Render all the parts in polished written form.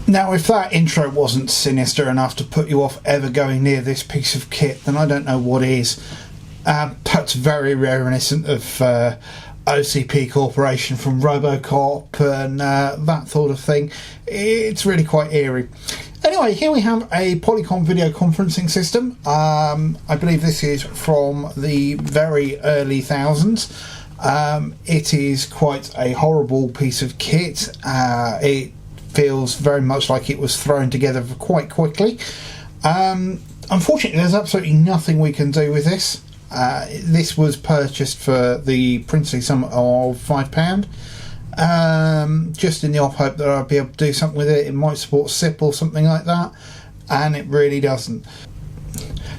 Now, if that intro wasn't sinister enough to put you off ever going near this piece of kit, then I don't know what is. That's very reminiscent of OCP Corporation from Robocop and that sort of thing. It's really quite eerie. Anyway, here we have a Polycom video conferencing system. I believe this is from the very early thousands. It is quite a horrible piece of kit. It feels very much like it was thrown together quite quickly. Unfortunately, there's absolutely nothing we can do with this. This was purchased for the princely sum of £5, just in the off hope that I'd be able to do something with it. It might support SIP or something like that, and it really doesn't.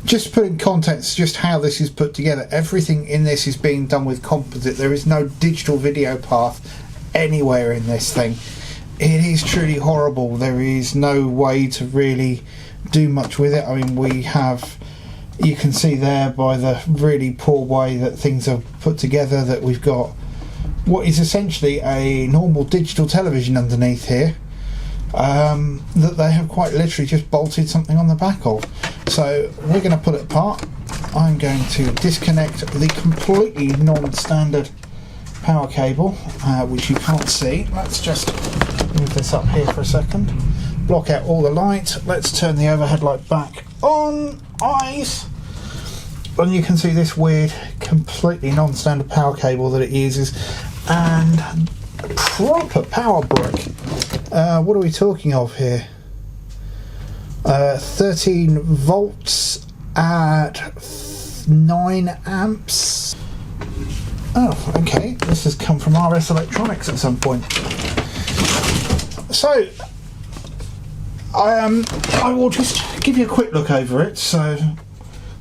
Just to put in context just how this is put together, everything in this is being done with composite. There is no digital video path anywhere in this thing. It is truly horrible. There is no way to really do much with it. I mean, you can see there by the really poor way that things are put together that we've got what is essentially a normal digital television underneath here, that they have quite literally just bolted something on the back of. So we're going to pull it apart. I'm going to disconnect the completely non-standard power cable, which you can't see. Let's just move this up here for a second, block out all the light. Let's turn the overhead light back on. Eyes. And you can see this weird completely non-standard power cable that it uses, and proper power brick. What are we talking of here? 13 volts at 9 amps. Oh, okay, this has come from RS Electronics at some point. So I will just give you a quick look over it. So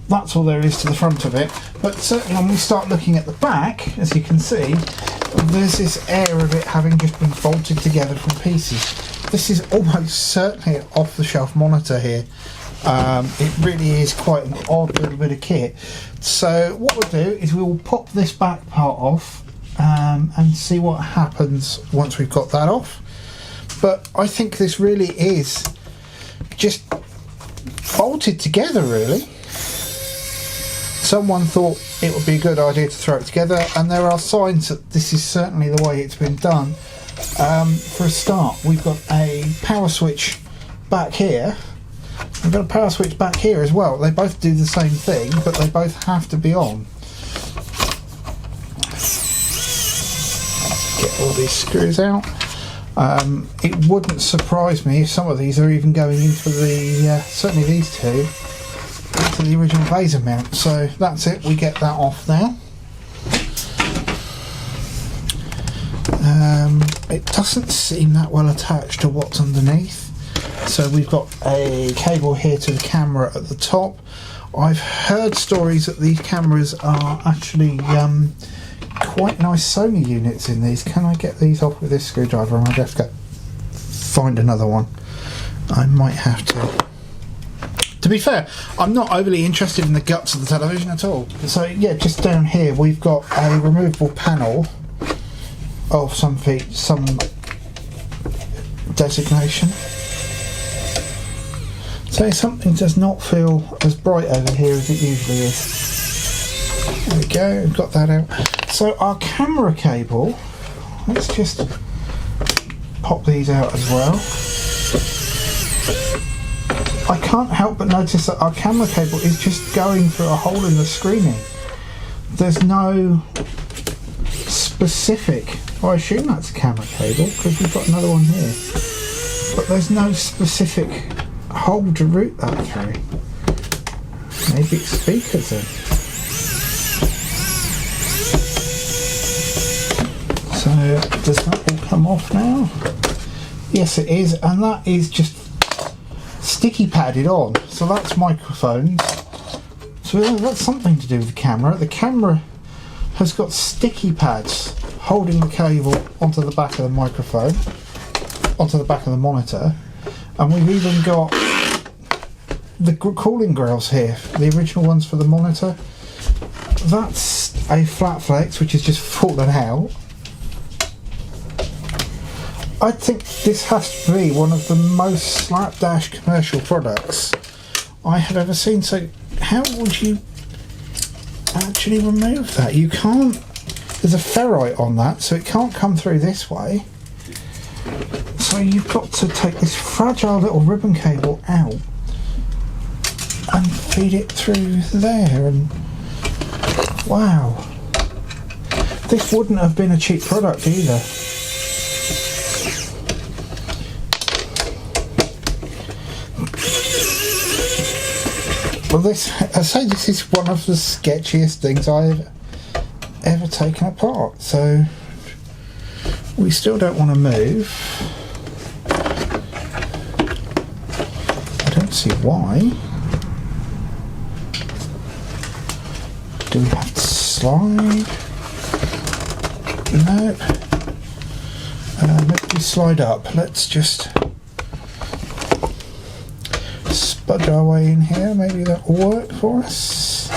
that's all there is to the front of it, but certainly when we start looking at the back, as you can see, there's this air of it having just been bolted together from pieces. This is almost certainly an off-the-shelf monitor here. It really is quite an odd little bit of kit. So what we'll do is we'll pop this back part off and see what happens once we've got that off. But I think this really is just bolted together, really. Someone thought it would be a good idea to throw it together, and there are signs that this is certainly the way it's been done. For a start, we've got a power switch back here. We've got a power switch back here as well. They both do the same thing, but they both have to be on. Get all these screws out. It wouldn't surprise me if some of these are even going into the, certainly these two, to the original laser mount. So that's it, we get that off now. It doesn't seem that well attached to what's underneath. So we've got a cable here to the camera at the top. I've heard stories that these cameras are actually quite nice Sony units in these. Can I get these off with this screwdriver? I might have to find another one. I might have to. To be fair, I'm not overly interested in the guts of the television at all. So yeah, just down here we've got a removable panel of some designation. So something does not feel as bright over here as it usually is. There we go, we've got that out. So our camera cable, let's just pop these out as well. I can't help but notice that our camera cable is just going through a hole in the screening. There's no specific, well, I assume that's a camera cable because we've got another one here, but there's no specific hole to route that through. Maybe it's speakers then. So does that all come off now? Yes, it is, and that is just sticky padded on. So that's microphones. So that's something to do with the camera. The camera has got sticky pads holding the cable onto the back of the microphone, onto the back of the monitor, and we've even got the cooling grills here, the original ones for the monitor. That's a flat flex which has just fallen out. I think this has to be one of the most slapdash commercial products I have ever seen. So how would you actually remove that? You can't. There's a ferrite on that, so it can't come through this way. So you've got to take this fragile little ribbon cable out and feed it through there. And wow, this wouldn't have been a cheap product either. Well, I say this is one of the sketchiest things I've ever taken apart. So we still don't want to move. I don't see why. Do we have to slide? Nope. Maybe we slide up. Let's just spudge our way in here. Maybe that will work for us.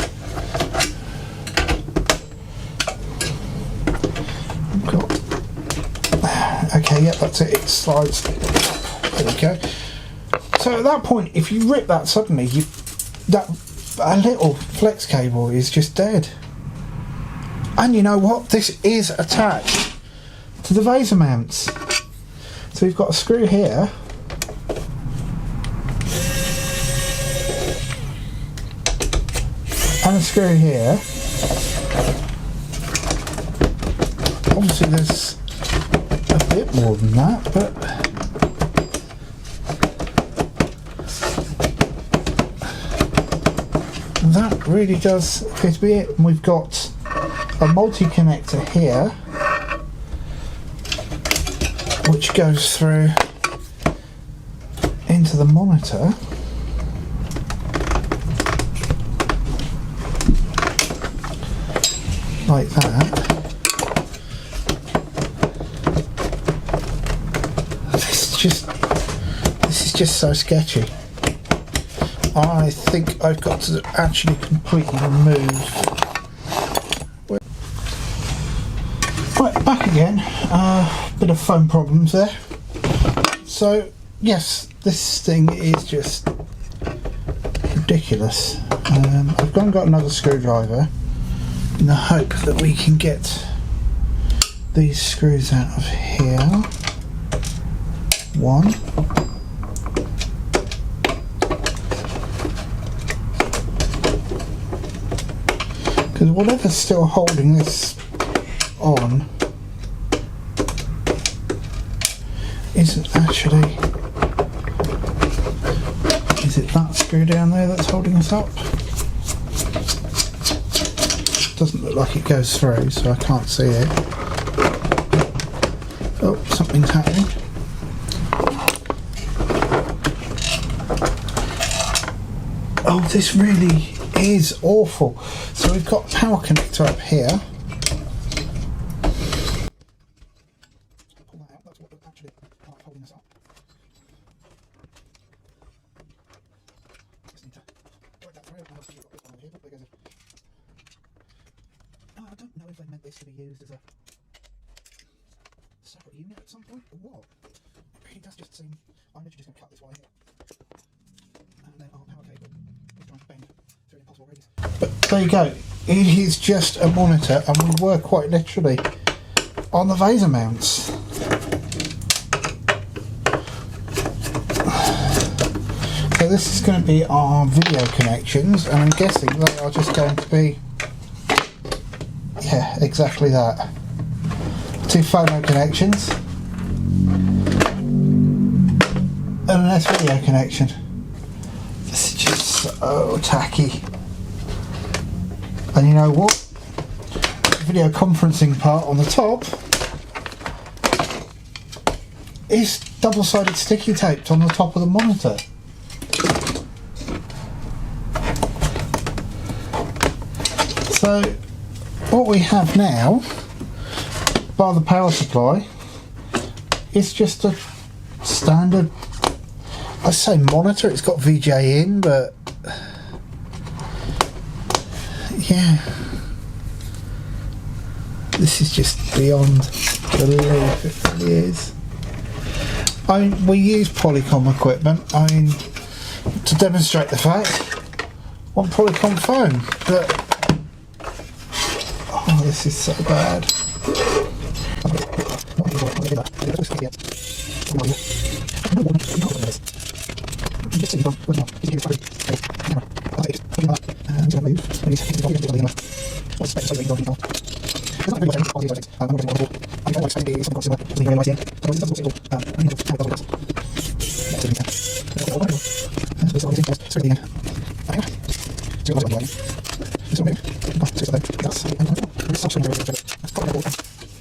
We've got. Okay, yeah, that's it. It slides. There we go. So at that point, if you rip that suddenly, a little flex cable is just dead. And you know what? This is attached to the Vaser mounts. So we've got a screw here. And a screw here. Obviously there's a bit more than that, but that really does appear to be it. And we've got a multi-connector here which goes through into the monitor. Like that. This is just so sketchy. I think I've got to actually completely remove. Right, back again. Bit of phone problems there. So yes, this thing is just ridiculous. I've gone and got another screwdriver in the hope that we can get these screws out of here. One. Because whatever's still holding this on isn't actually... Is it that screw down there that's holding us up? Doesn't look like it goes through, so I can't see it. Oh, something's happening. Oh, this really is awful. So we've got a power connector up here. Pull that out, that's what actually holding us up. Just need to work that through. I don't know if they meant this to be used as a separate unit at some point, or what? It really does just seem... I'm literally just going to cut this wire here. And then our power cable is trying to bend through an impossible radius. But there you go. It is just a monitor, and we were quite literally on the Vaser mounts. So this is going to be our video connections, and I'm guessing they are just going to be... Yeah, exactly that. Two phono connections and an S-video connection. This is just so tacky. And you know what? The video conferencing part on the top is double-sided sticky taped on the top of the monitor. So what we have now, bar the power supply, is just a standard, I say monitor. It's got VJ in, but yeah, this is just beyond belief. It really is. we use Polycom equipment. To demonstrate the fact, one Polycom phone. But oh, this is so bad.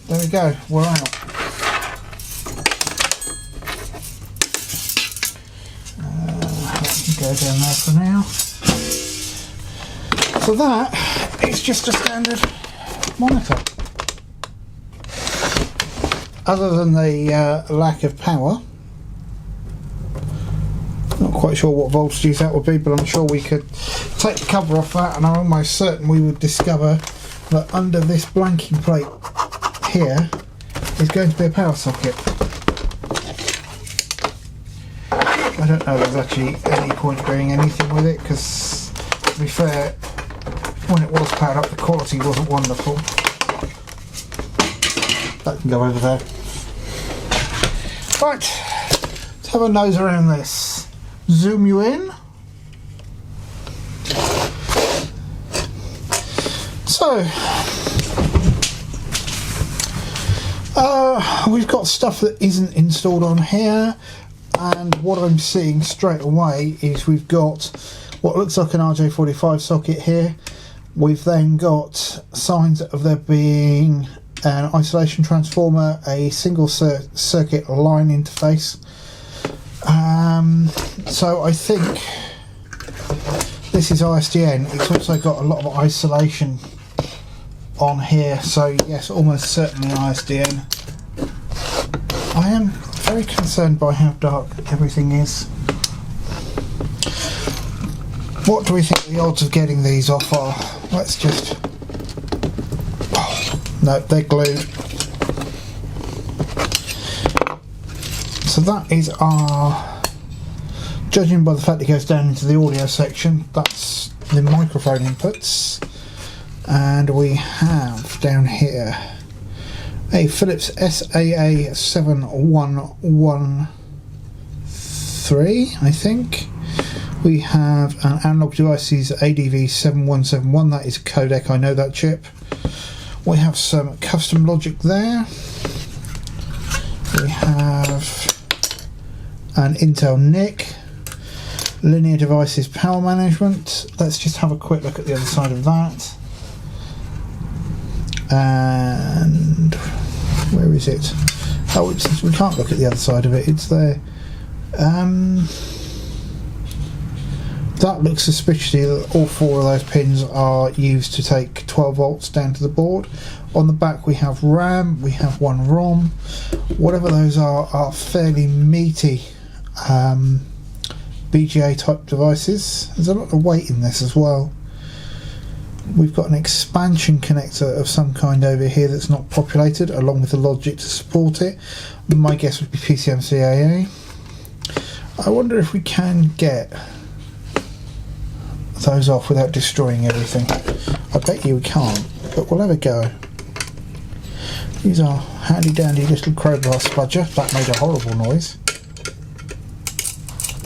There we go, we're out. Go down there for now. So that is just a standard monitor. Other than the lack of power, not quite sure what voltages that would be, but I'm sure we could take the cover off that, and I'm almost certain we would discover that under this blanking plate here is going to be a power socket. I don't know if there's actually any point doing anything with it, because to be fair, when it was powered up the quality wasn't wonderful. That can go over there. Right, let's have a nose around this. Zoom you in. So we've got stuff that isn't installed on here, and what I'm seeing straight away is we've got what looks like an RJ45 socket here. We've then got signs of there being an isolation transformer, a single circuit line interface. So I think this is ISDN. It's also got a lot of isolation on here, so yes, almost certainly ISDN. I am very concerned by how dark everything is. What do we think the odds of getting these off are? Let's just... Oh, no, they're glued. So that is our... Judging by the fact it goes down into the audio section, that's the microphone inputs. And we have down here a Philips SAA7113, I think. We have an Analog Devices ADV7171, that is a codec, I know that chip. We have some custom logic there. We have an Intel NIC, Linear Devices Power Management. Let's just have a quick look at the other side of that. And where is it? Oh, we can't look at the other side of it, it's there. That looks suspiciously that all four of those pins are used to take 12 volts down to the board. On the back we have RAM, we have one ROM. Whatever those are fairly meaty BGA type devices. There's a lot of weight in this as well. We've got an expansion connector of some kind over here that's not populated, along with the logic to support it. My guess would be PCMCIA. I wonder if we can get those off without destroying everything. I bet you we can't, but we'll have a go. These are handy dandy little crowbar spudger. That made a horrible noise.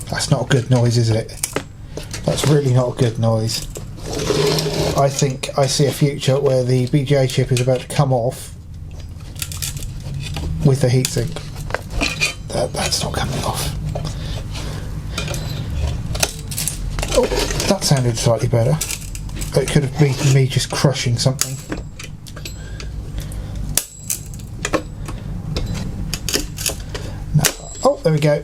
That's not a good noise, is it? That's really not a good noise. I think I see a future where the BGA chip is about to come off with the heatsink. That's not coming off. Oh, that sounded slightly better. It could have been me just crushing something. No. Oh, there we go.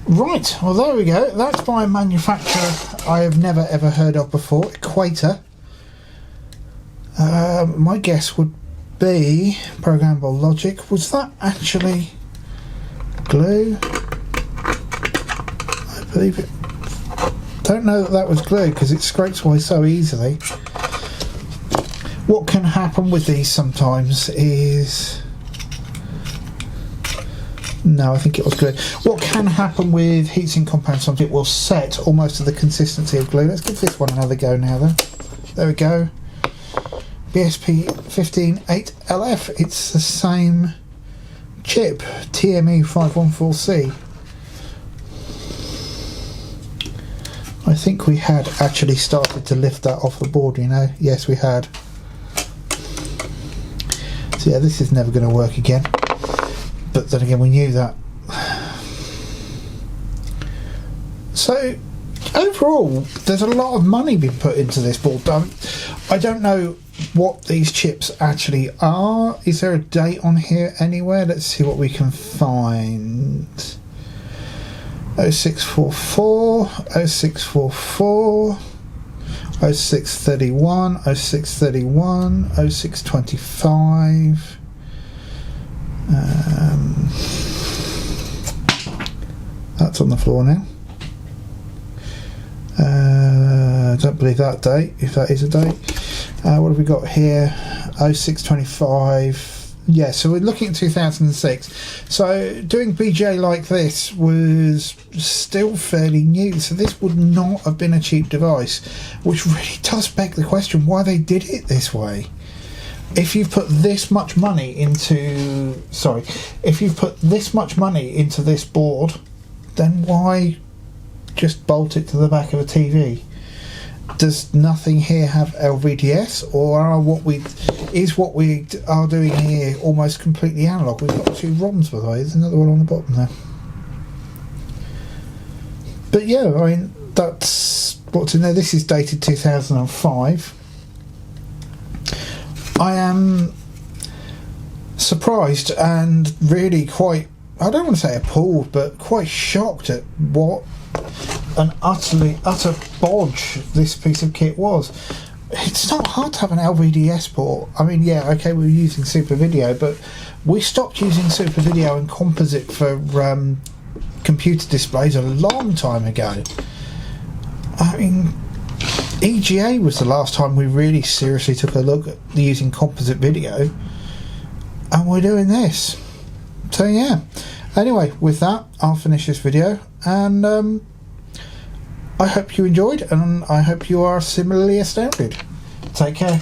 Right, well there we go. That's by a manufacturer I have never ever heard of before, Equator. My guess would be programmable logic. Was that actually glue? I believe it. Don't know that that was glue because it scrapes away so easily. What can happen with these sometimes is No, I think it was good. What can happen with heatsink compounds, sometimes it will set almost to the consistency of glue. Let's give this one another go now then. There we go. BSP158LF. It's the same chip, TME514C. I think we had actually started to lift that off the board, you know. Yes, we had. So yeah, this is never going to work again. But then again, we knew that. So overall, there's a lot of money being put into this board. I don't know what these chips actually are. Is there a date on here anywhere? Let's see what we can find. 0644, 0644, 0631, 0631, 0625. That's on the floor now. I don't believe that date, if that is a date. What have we got here? 0625. Yeah, so we're looking at 2006. So doing BJ like this was still fairly new. So this would not have been a cheap device, which really does beg the question why they did it this way. If you've put this much money into, if you've put this much money into this board, then why just bolt it to the back of a TV? Does nothing here have LVDS, or are what we are doing here almost completely analog? We've got two ROMs, by the way. There's another one on the bottom there. But yeah, I mean, that's what's in there. This is dated 2005. I am surprised and really quite, I don't want to say appalled, but quite shocked at what an utter bodge this piece of kit was. It's not hard to have an LVDS port. I mean, yeah, okay, we were using Super Video, but we stopped using Super Video and Composite for computer displays a long time ago. I mean, EGA was the last time we really seriously took a look at using composite video, and we're doing this. So yeah, anyway, with that, I'll finish this video, and I hope you enjoyed, and I hope you are similarly astounded. Take care.